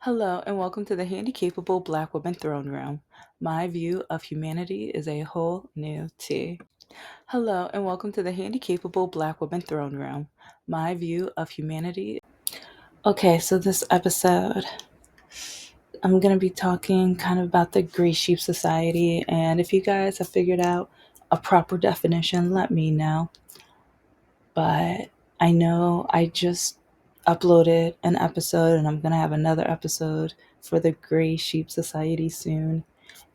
Hello, and welcome to the Handicapable Black Woman Throne Room. My view of humanity is a whole new tea. Hello, and welcome to the Handicapable Black Woman Throne Room. My view of humanity. Okay, so this episode, I'm going to be talking kind of about the Gray Sheep Society, and if you guys have figured out a proper definition, let me know. But I know I just uploaded an episode, and I'm going to have another episode for the Gray Sheep Society soon.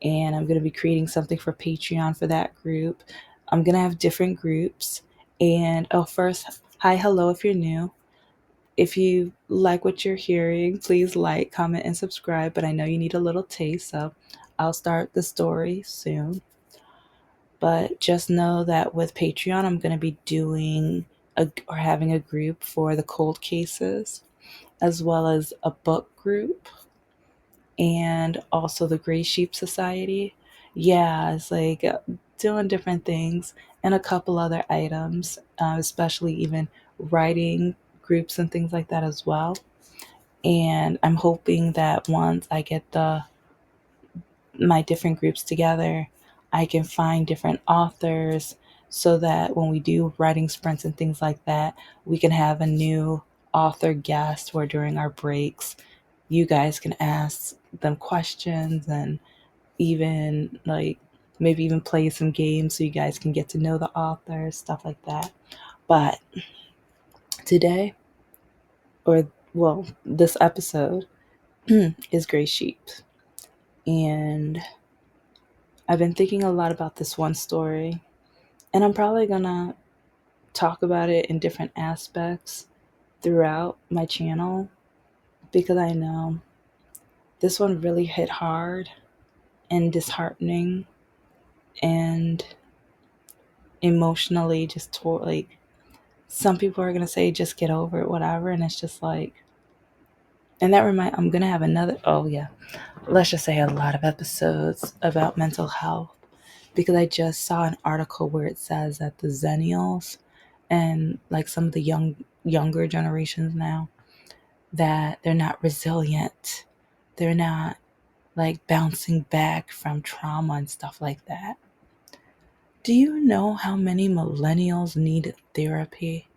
And I'm going to be creating something for Patreon for that group. I'm going to have different groups. And first, hi, hello, if you're new. If you like what you're hearing, please like, comment, and subscribe. But I know you need a little taste, so I'll start the story soon. But just know that with Patreon, I'm going to be doing or having a group for the cold cases, as well as a book group, and also the Gray Sheep Society. Yeah, it's like doing different things and a couple other items, especially even writing groups and things like that as well. And I'm hoping that once I get my different groups together, I can find different authors so that when we do writing sprints and things like that, we can have a new author guest where during our breaks, you guys can ask them questions and even like maybe even play some games so you guys can get to know the author, stuff like that. But today, or well, this episode is Gray Sheep. And I've been thinking a lot about this one story, and I'm probably gonna talk about it in different aspects throughout my channel because I know this one really hit hard and disheartening and emotionally just tore like some people are gonna say just get over it, whatever, and it's just like and that I'm gonna have another let's just say a lot of episodes about mental health because I just saw an article where it says that the Zennials and like some of the younger generations now that they're not resilient. They're not like bouncing back from trauma and stuff like that. Do you know how many millennials need therapy?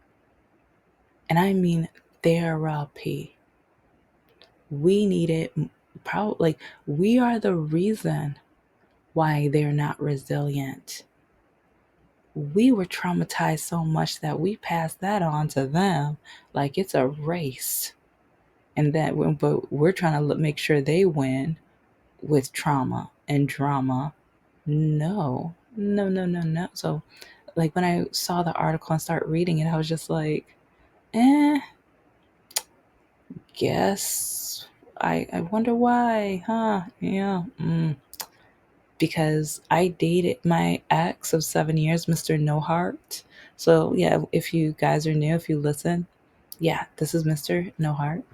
And I mean therapy. We need it probably like we are the reason why they're not resilient. We were traumatized so much that we passed that on to them like it's a race. And but we're trying to make sure they win with trauma and drama. No, no, no, no, no. So, like, when I saw the article and start reading it, I was just like, guess. I wonder why, huh? Yeah. Because I dated my ex of 7 years, Mr. No Heart. So, yeah, if you guys are new, if you listen, yeah, this is Mr. No Heart.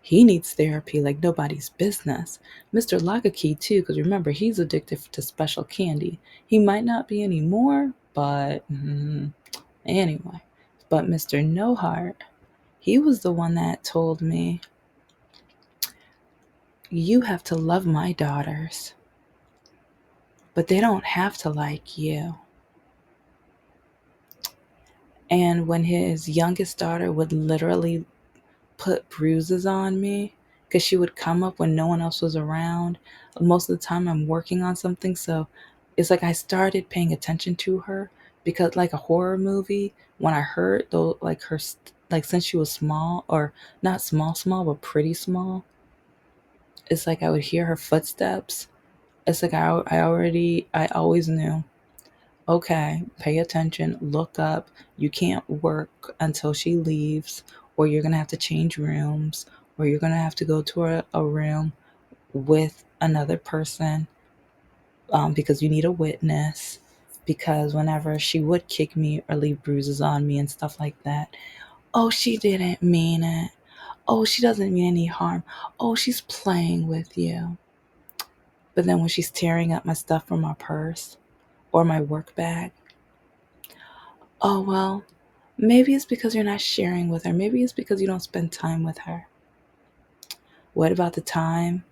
He needs therapy like nobody's business. Mr. Key too, because remember, he's addicted to special candy. He might not be anymore, but anyway. But Mr. No Heart, he was the one that told me, you have to love my daughters, but they don't have to like you. And when his youngest daughter would literally put bruises on me because she would come up when no one else was around. Most of the time I'm working on something, so it's like I started paying attention to her because like a horror movie, when I heard though like like since she was small or not small but pretty small, it's like I would hear her footsteps. It's like I always knew, okay, pay attention, look up. You can't work until she leaves, or you're going to have to change rooms, or you're going to have to go to a room with another person because you need a witness. Because whenever she would kick me or leave bruises on me and stuff like that, oh, she didn't mean it. Oh, she doesn't mean any harm. Oh, she's playing with you. But then when she's tearing up my stuff from my purse or my work bag, oh, well, maybe it's because you're not sharing with her. Maybe it's because you don't spend time with her. What about the time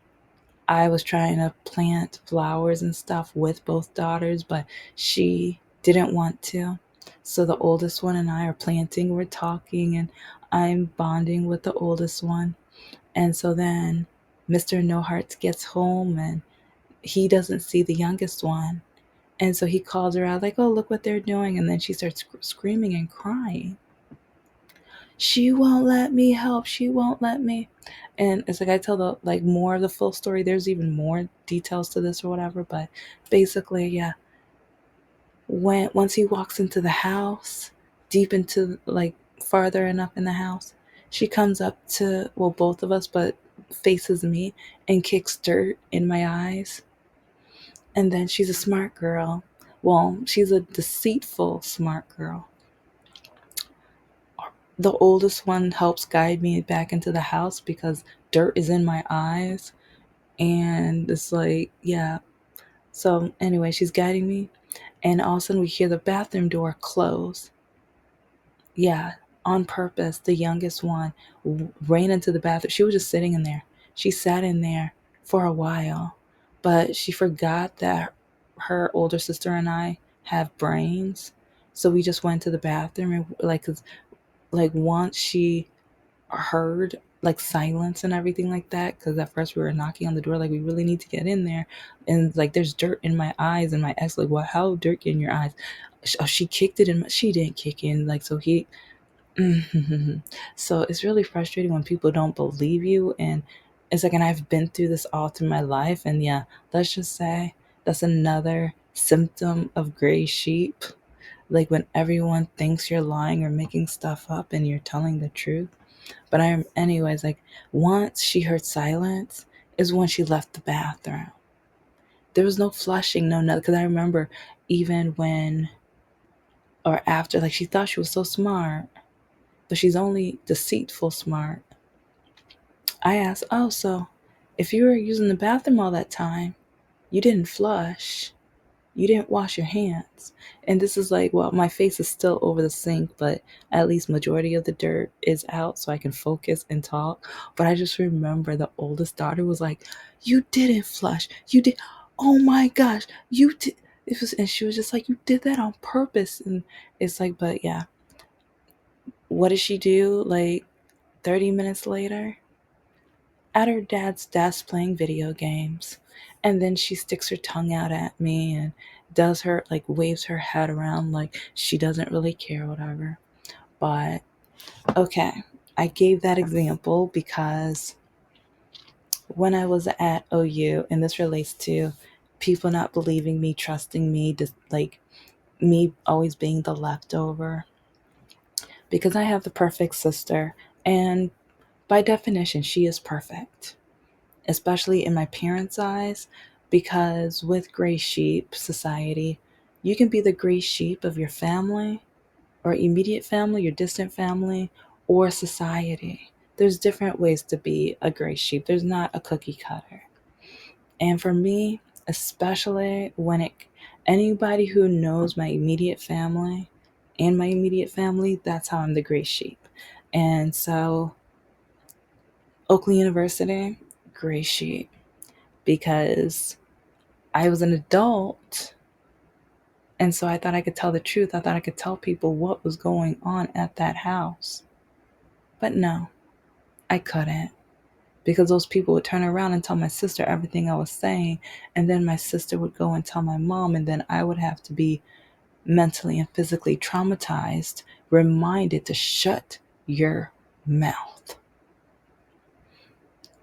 I was trying to plant flowers and stuff with both daughters, but she didn't want to? So the oldest one and I are planting, we're talking, and I'm bonding with the oldest one. And so then Mr. No Hearts gets home and he doesn't see the youngest one. And so he calls her out, like, oh, look what they're doing. And then she starts screaming and crying. She won't let me help. She won't let me. And it's like I tell the like more of the full story. There's even more details to this or whatever. But basically, yeah. When once he walks into the house, deep into like farther enough in the house, she comes up to well both of us, but faces me and kicks dirt in my eyes. And then she's a smart girl. Well, she's a deceitful smart girl. The oldest one helps guide me back into the house because dirt is in my eyes. And it's like, yeah. So, anyway, she's guiding me. And all of a sudden, we hear the bathroom door close. Yeah, on purpose, the youngest one ran into the bathroom. She was just sitting in there. She sat in there for a while, but she forgot that her older sister and I have brains. So we just went to the bathroom and like, 'cause, like once she heard like silence and everything like that, because at first we were knocking on the door like we really need to get in there, and like there's dirt in my eyes, and my ex like, well, how dirt get in your eyes? Oh, she kicked it in. She didn't kick in, like so he. So it's really frustrating when people don't believe you, and it's like, and I've been through this all through my life, and yeah, let's just say that's another symptom of gray sheep. Like when everyone thinks you're lying or making stuff up and you're telling the truth. But anyways, like once she heard silence is when she left the bathroom. There was no flushing, no nothing. Because I remember even when or after, like she thought she was so smart, but she's only deceitful smart. I asked, oh, so if you were using the bathroom all that time, you didn't flush, you didn't wash your hands. And this is like, well, my face is still over the sink, but at least majority of the dirt is out so I can focus and talk. But I just remember the oldest daughter was like, you didn't flush. You did. Oh my gosh, you did. It was, and she was just like, you did that on purpose. And it's like, but yeah, what did she do? Like 30 minutes later, at her dad's desk playing video games. And then she sticks her tongue out at me and does her, like, waves her head around like she doesn't really care, whatever. But okay, I gave that example because when I was at OU, and this relates to people not believing me, trusting me, just like me always being the leftover, because I have the perfect sister, and by definition, she is perfect, especially in my parents' eyes, because with gray sheep society, you can be the gray sheep of your family or immediate family, your distant family, or society. There's different ways to be a gray sheep. There's not a cookie cutter. And for me, especially when anybody who knows my immediate family and my immediate family, that's how I'm the gray sheep. And so Oakland University, gray sheep, because I was an adult. And so I thought I could tell the truth. I thought I could tell people what was going on at that house. But no, I couldn't. Because those people would turn around and tell my sister everything I was saying. And then my sister would go and tell my mom. And then I would have to be mentally and physically traumatized, reminded to shut your mouth.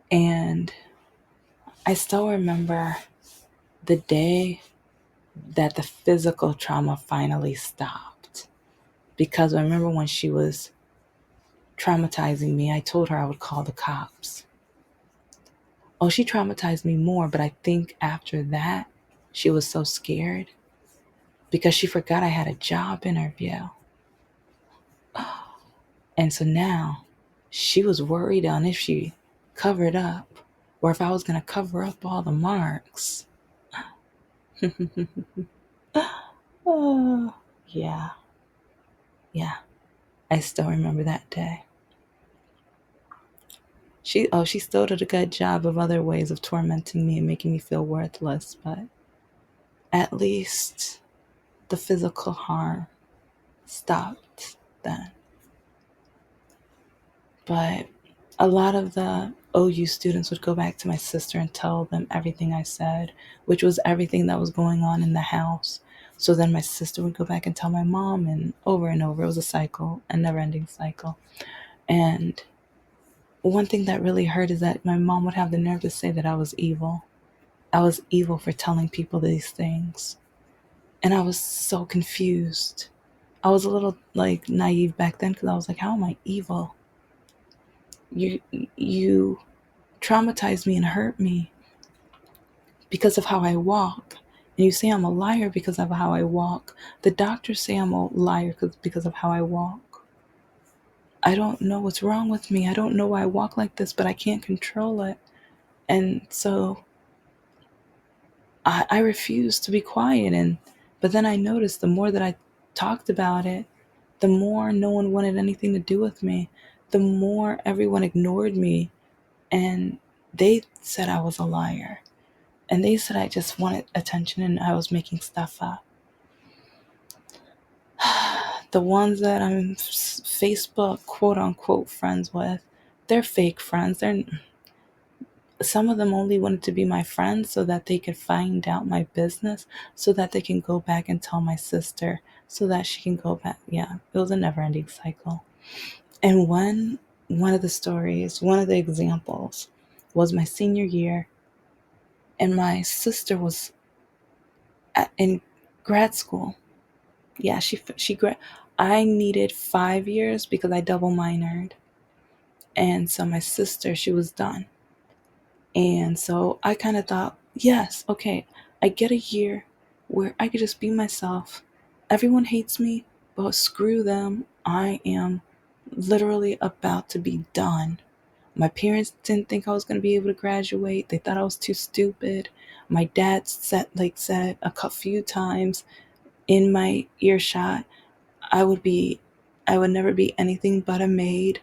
And I still remember the day that the physical trauma finally stopped. Because I remember when she was traumatizing me, I told her I would call the cops. Oh, she traumatized me more, but I think after that, she was so scared because she forgot I had a job interview. And so now she was worried on if she covered up or if I was going to cover up all the marks. Oh, yeah. Yeah. I still remember that day. She still did a good job of other ways of tormenting me and making me feel worthless, but at least the physical harm stopped then. But a lot of the OU students would go back to my sister and tell them everything I said, which was everything that was going on in the house. So then my sister would go back and tell my mom, and over and over. It was a cycle, a never ending cycle. And one thing that really hurt is that my mom would have the nerve to say that I was evil. I was evil for telling people these things. And I was so confused. I was a little like naive back then because I was like, how am I evil? You traumatized me and hurt me because of how I walk. And you say I'm a liar because of how I walk. The doctors say I'm a liar because of how I walk. I don't know what's wrong with me. I don't know why I walk like this, but I can't control it. And so I refused to be quiet. But then I noticed the more that I talked about it, the more no one wanted anything to do with me, the more everyone ignored me. And they said I was a liar. And they said I just wanted attention and I was making stuff up. The ones that I'm Facebook quote unquote friends with, they're fake friends. Some of them only wanted to be my friends so that they could find out my business, so that they can go back and tell my sister, so that she can go back. Yeah, it was a never ending cycle. And one of the stories, one of the examples was my senior year, and my sister was in grad school. Yeah, I needed 5 years because I double minored. And so my sister, she was done. And so I kind of thought, yes, okay, I get a year where I could just be myself. Everyone hates me, but screw them. I am literally about to be done. My parents didn't think I was going to be able to graduate. They thought I was too stupid. My dad said a few times in my earshot, I would be I would never be anything but a maid.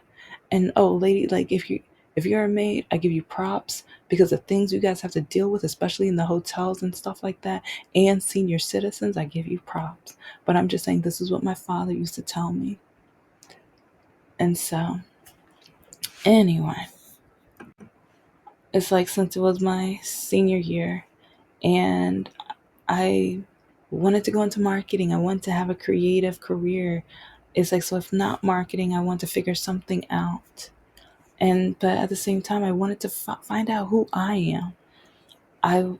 And oh lady, like if you're a maid, I give you props because the things you guys have to deal with, especially in the hotels and stuff like that, and senior citizens, I give you props. But I'm just saying this is what my father used to tell me. And so anyway, it's like since it was my senior year and I wanted to go into marketing. I wanted to have a creative career. It's like, so if not marketing, I want to figure something out. But at the same time, I wanted to find out who I am. I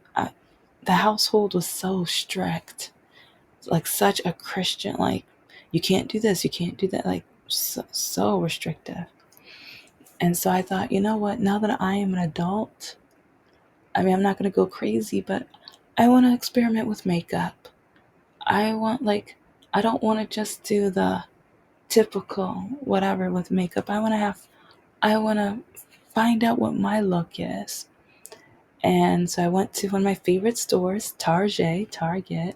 the household was so strict, like such a Christian, like you can't do this, you can't do that, like so restrictive. And so I thought, you know what? Now that I am an adult, I mean, I'm not going to go crazy, but I want to experiment with makeup. I want I don't want to just do the typical whatever with makeup. I want to find out what my look is. And so I went to one of my favorite stores, Target,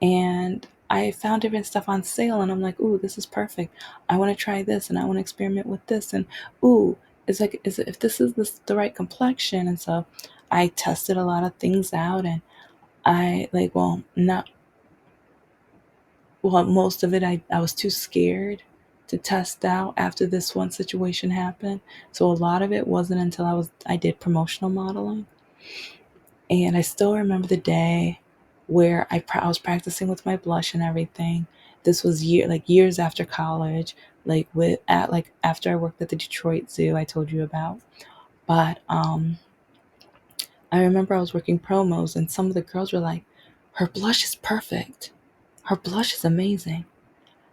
and I found different stuff on sale and I'm like, ooh, this is perfect. I want to try this and I want to experiment with this. And ooh, if this is the right complexion. And so I tested a lot of things out and I like, well, not well, most of it I was too scared to test out after this one situation happened. So a lot of it wasn't until I did promotional modeling. And I still remember the day where I was practicing with my blush and everything. This was years after college, after I worked at the Detroit Zoo I told you about. But I remember I was working promos and some of the girls were like, her blush is perfect. Her blush is amazing.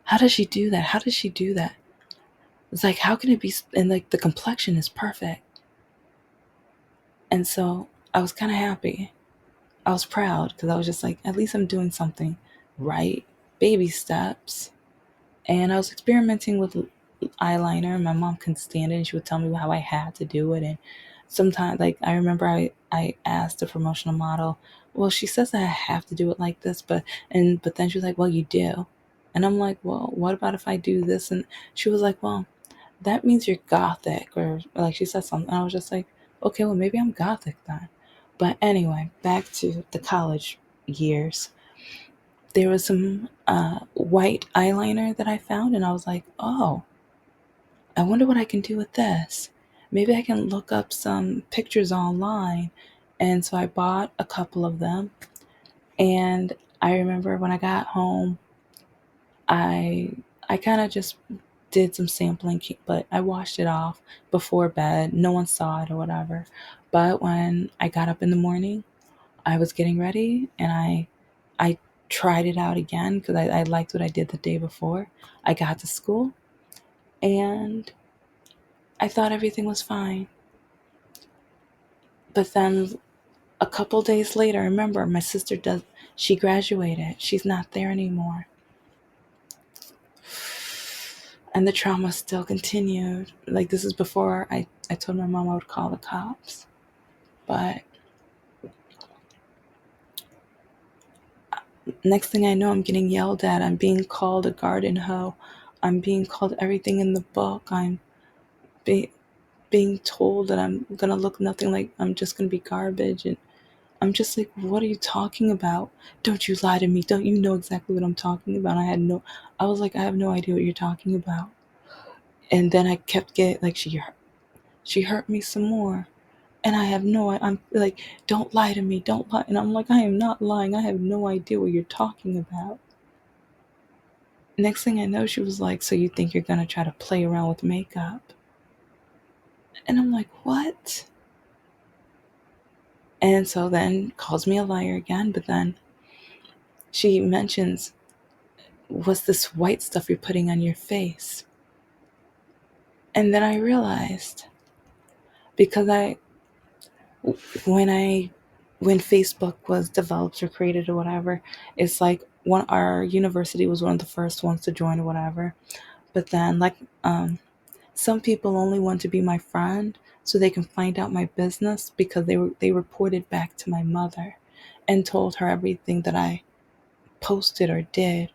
How does she do that? How does she do that? It's like, how can it be? And like the complexion is perfect. And so I was kind of happy. I was proud because I was just like, at least I'm doing something right. Baby steps. And I was experimenting with eyeliner. My mom couldn't stand it and she would tell me how I had to do it. And sometimes, like, I remember I asked the promotional model, well, she says that I have to do it like this, but then she was like, well, you do. And I'm like, well, what about if I do this? And she was like, well, that means you're gothic, or like she said something. I was just like, okay, well, maybe I'm gothic then. But anyway, back to the college years. There was some white eyeliner that I found, and I was like, oh, I wonder what I can do with this. Maybe I can look up some pictures online. And so I bought a couple of them. And I remember when I got home, I I kind of just did some sampling, but I washed it off before bed. No one saw it or whatever. But when I got up in the morning, I was getting ready and I tried it out again because I liked what I did the day before. I got to school and I thought everything was fine. But then a couple days later, remember, my sister she graduated. She's not there anymore. And the trauma still continued. Like, this is before I told my mom I would call the cops. But next thing I know, I'm getting yelled at. I'm being called a garden hoe. I'm being called everything in the book. I'm being told that I'm going to look nothing like, I'm just going to be garbage. And I'm just like, what are you talking about? Don't you lie to me. Don't you know exactly what I'm talking about? I was like, I have no idea what you're talking about. And then I kept getting, like, she hurt me some more. And I'm like, don't lie to me. Don't lie. And I'm like, I am not lying. I have no idea what you're talking about. Next thing I know, she was like, so you think you're going to try to play around with makeup? And I'm like, what? And so then calls me a liar again. But then she mentions, what's this white stuff you're putting on your face? And then I realized, because when I, when Facebook was developed or created or whatever, it's like our university was one of the first ones to join or whatever. But then, like, some people only want to be my friend so they can find out my business, because they reported back to my mother and told her everything that I posted or did.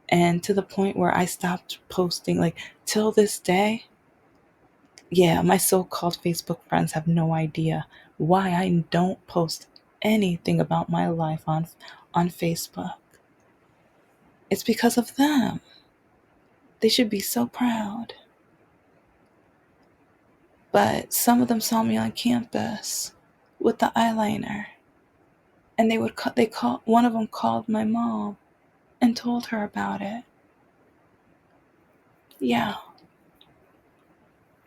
And to the point where I stopped posting, like, till this day. Yeah, my so-called Facebook friends have no idea why I don't post anything about my life on Facebook. It's because of them. They should be so proud. But some of them saw me on campus with the eyeliner, and one of them called my mom and told her about it. Yeah.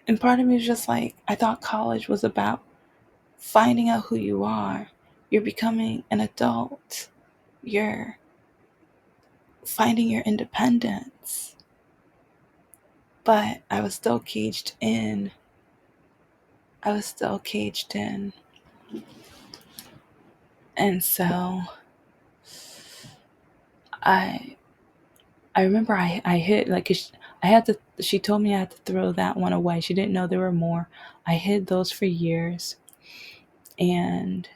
And part of me is just like, I thought college was about finding out who you are. You're becoming an adult. You're finding your independence. But I was still caged in. And so I remember I hid, like, she told me I had to throw that one away. She didn't know there were more. I hid those for years. And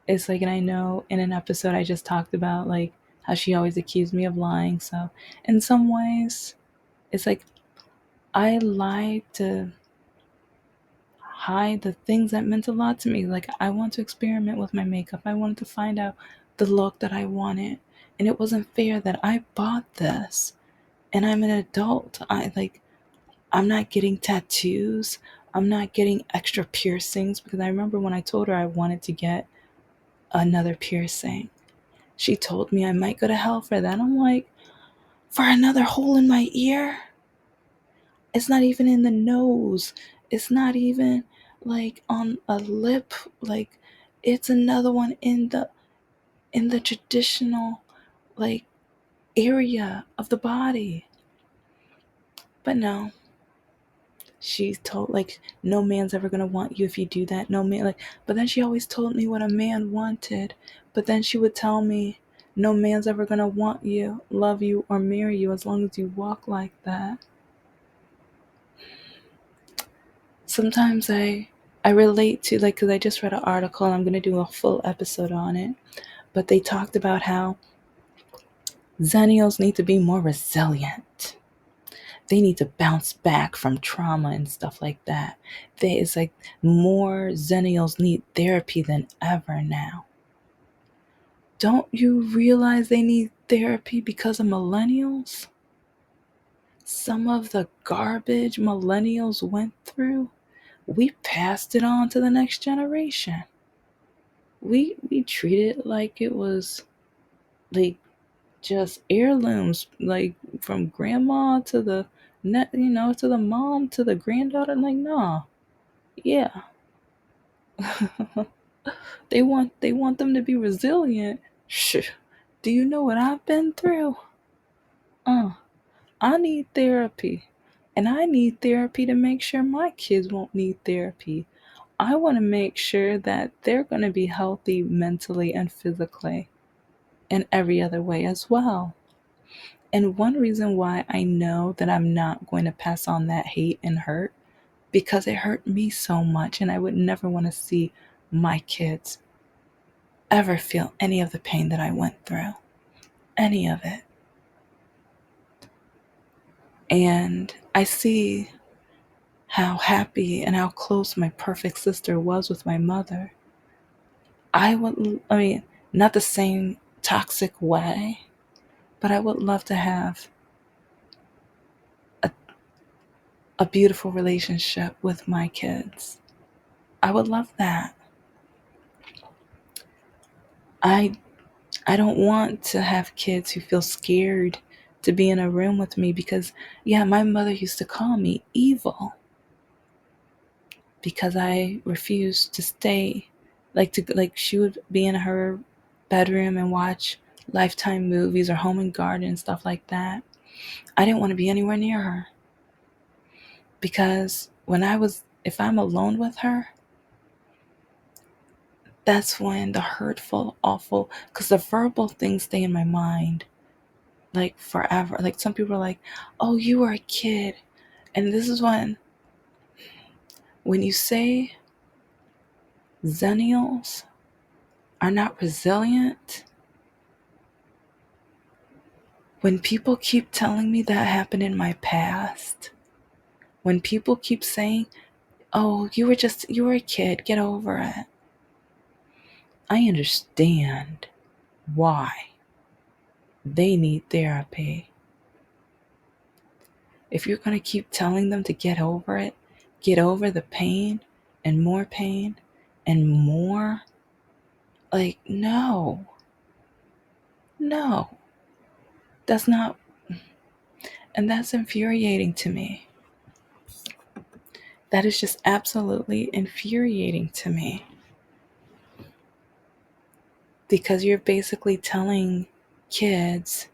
it's like, and I know in an episode I just talked about, like, how she always accused me of lying. So in some ways, it's like I lied to hide the things that meant a lot to me. Like, I want to experiment with my makeup. I wanted to find out the look that I wanted. And it wasn't fair that I bought this and I'm an adult. I'm not getting tattoos. I'm not getting extra piercings, because I remember when I told her I wanted to get another piercing, she told me I might go to hell for that. I'm like, for another hole in my ear? It's not even in the nose. It's not even like on a lip. Like, it's another one in the traditional, like, area of the body. But no, she told, like, no man's ever gonna want you if you do that. No man, like, but then she always told me what a man wanted. But then she would tell me, no man's ever gonna want you, love you, or marry you as long as you walk like that. Sometimes I relate to, like, because I just read an article and I'm going to do a full episode on it, but they talked about how Zennials need to be more resilient. they need to bounce back from trauma and stuff like that. It's like more Zennials need therapy than ever now. Don't you realize they need therapy because of millennials? Some of the garbage millennials went through, we passed it on to the next generation. We treated it like it was like just heirlooms, like from grandma to the net, to the mom to the granddaughter. Like, no, yeah, they want them to be resilient. Shh. Do you know what I've been through? Uh, I need therapy, and I need therapy to make sure my kids won't need therapy. I want to make sure that they're going to be healthy mentally and physically, and every other way as well. And one reason why I know that I'm not going to pass on that hate and hurt, because it hurt me so much, and I would never want to see my kids ever feel any of the pain that I went through, any of it. And I see how happy and how close my perfect sister was with my mother. I mean, not the same toxic way, but I would love to have a, a beautiful relationship with my kids. I would love that. I I don't want to have kids who feel scared to be in a room with me because, yeah, my mother used to call me evil because I refused to stay. Like she would be in her bedroom and watch Lifetime movies or Home and Garden and stuff like that. I didn't want to be anywhere near her because if I'm alone with her, that's when the hurtful, awful, because the verbal things stay in my mind like forever. Like some people are like, "Oh, you were a kid," and this is when you say Zennials are not resilient. When people keep telling me that happened in my past, when people keep saying, "Oh, you were a kid, get over it," I understand why they need therapy. If you're going to keep telling them to get over it, get over the pain and more, like, no, no, that's not, and that's infuriating to me. That is just absolutely infuriating to me because you're basically telling kids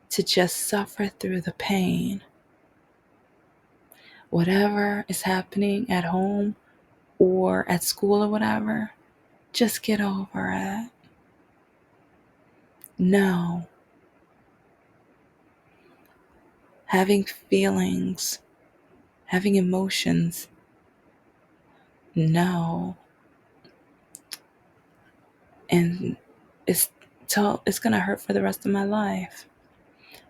to just suffer through the pain. Whatever is happening at home or at school or whatever, just get over it. No. Having feelings, having emotions, no. And it's gonna hurt for the rest of my life.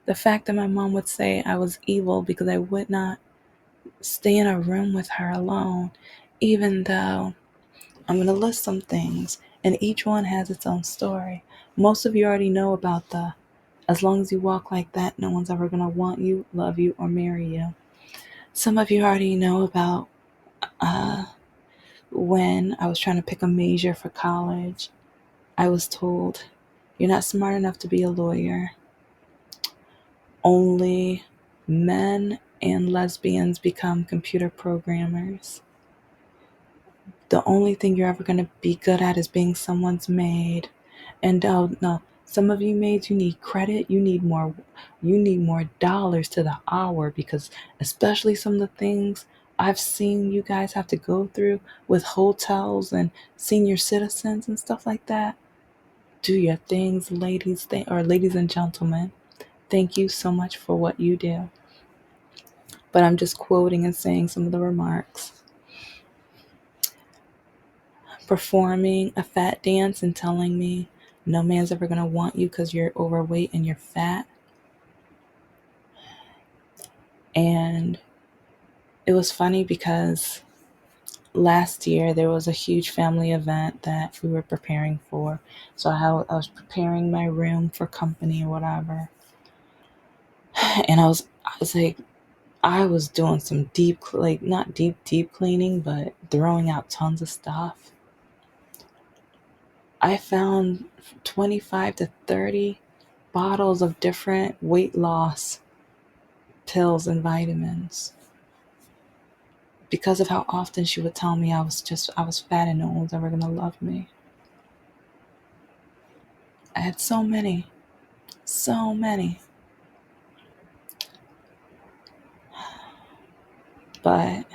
The fact that my mom would say I was evil because I would not stay in a room with her alone, even though I'm going to list some things, and each one has its own story. Most of you already know about as long as you walk like that, no one's ever going to want you, love you, or marry you. Some of you already know about when I was trying to pick a major for college. I was told, "You're not smart enough to be a lawyer. Only men and lesbians become computer programmers. The only thing you're ever going to be good at is being someone's maid." And oh no, some of you maids, you need credit. You need more dollars to the hour, because especially some of the things I've seen you guys have to go through with hotels and senior citizens and stuff like that. Do your things, ladies and gentlemen. Thank you so much for what you do. But I'm just quoting and saying some of the remarks. Performing a fat dance and telling me no man's ever going to want you because you're overweight and you're fat. And it was funny because last year there was a huge family event that we were preparing for. So I was preparing my room for company or whatever. And I was doing some deep, like not deep cleaning, but throwing out tons of stuff. I found 25 to 30 bottles of different weight loss pills and vitamins because of how often she would tell me I was fat and no one was ever going to love me. I had so many, so many. But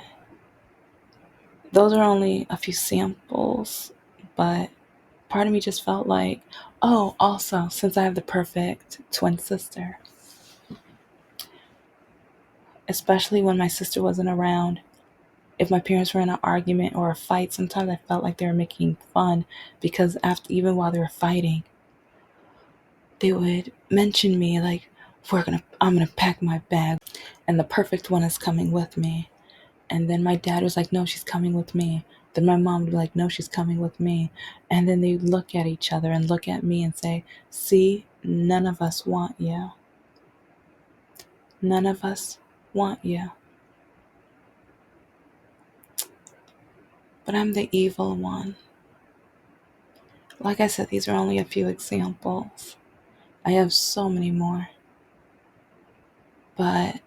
those are only a few samples. But part of me just felt like, oh, also, since I have the perfect twin sister, especially when my sister wasn't around, if my parents were in an argument or a fight, sometimes I felt like they were making fun because even while they were fighting, they would mention me like, I'm gonna pack my bag, and the perfect one is coming with me. And then my dad was like, no, she's coming with me. Then my mom would be like, no, she's coming with me. And then they'd look at each other and look at me and say, see, none of us want you. None of us want you. But I'm the evil one. Like I said, these are only a few examples. I have so many more. But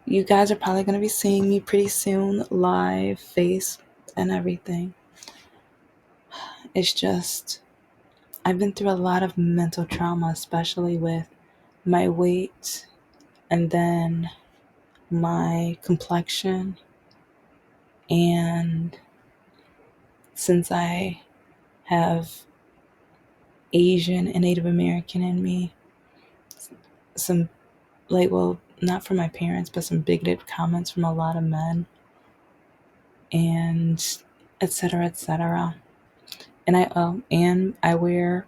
you guys are probably going to be seeing me pretty soon, live, face, and everything. It's just, I've been through a lot of mental trauma, especially with my weight and then my complexion. And since I have Asian and Native American in me, some, like, well, not from my parents, but some bigoted comments from a lot of men, and etc., etc. And I wear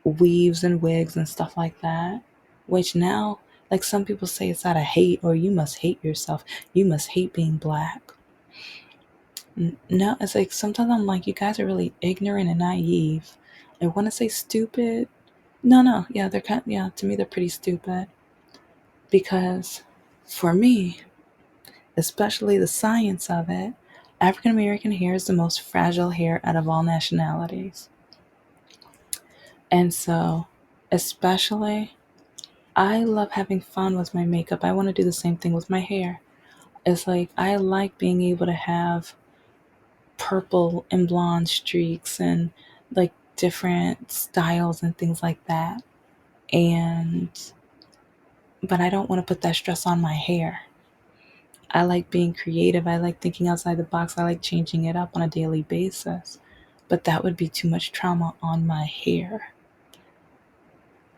weaves and wigs and stuff like that, which now, like, some people say it's out of hate, or you must hate yourself, you must hate being black. No, it's like sometimes I'm like, you guys are really ignorant and naive. I want to say stupid. No, yeah, they're yeah, to me they're pretty stupid, because for me, especially the science of it, African American hair is the most fragile hair out of all nationalities. And so, especially, I love having fun with my makeup. I want to do the same thing with my hair. It's like I like being able to have purple and blonde streaks and like different styles and things like that. And but I don't want to put that stress on my hair. I like being creative. I like thinking outside the box. I like changing it up on a daily basis. But that would be too much trauma on my hair.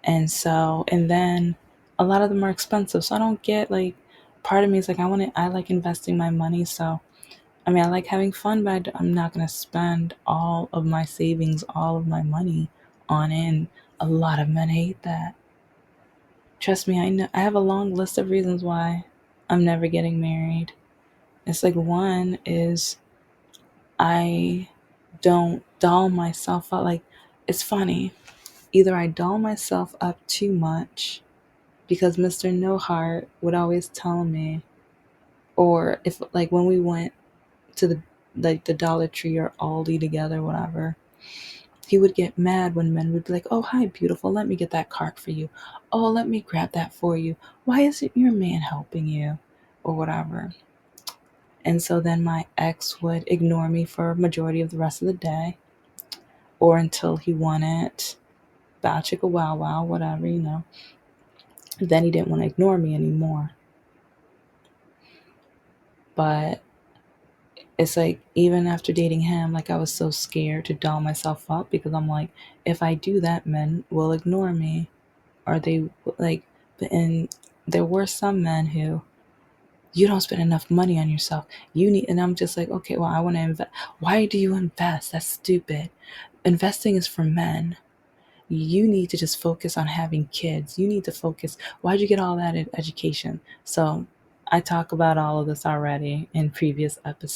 And so, and then a lot of them are expensive. So I don't get, like, part of me is like, I like investing my money. So, I mean, I like having fun, but I'm not going to spend all of my savings, all of my money on it. And a lot of men hate that. Trust me, I know. I have a long list of reasons why I'm never getting married. It's like, one is I don't doll myself up. Like, it's funny. Either I doll myself up too much because Mr. No Heart would always tell me, or if, like, when we went to the Dollar Tree or Aldi together, whatever, he would get mad when men would be like, oh, hi, beautiful, let me get that cart for you. Oh, let me grab that for you. Why isn't your man helping you? Or whatever. And so then my ex would ignore me for a majority of the rest of the day, or until he wanted bow chicka wow wow, whatever, Then he didn't want to ignore me anymore. But it's like, even after dating him, like, I was so scared to doll myself up because I'm like, if I do that, men will ignore me. Or they, like, and there were some men who, you don't spend enough money on yourself. You need, and I'm just like, okay, well, I want to invest. Why do you invest? That's stupid. Investing is for men. You need to just focus on having kids. You need to focus. Why'd you get all that education? So I talk about all of this already in previous episodes.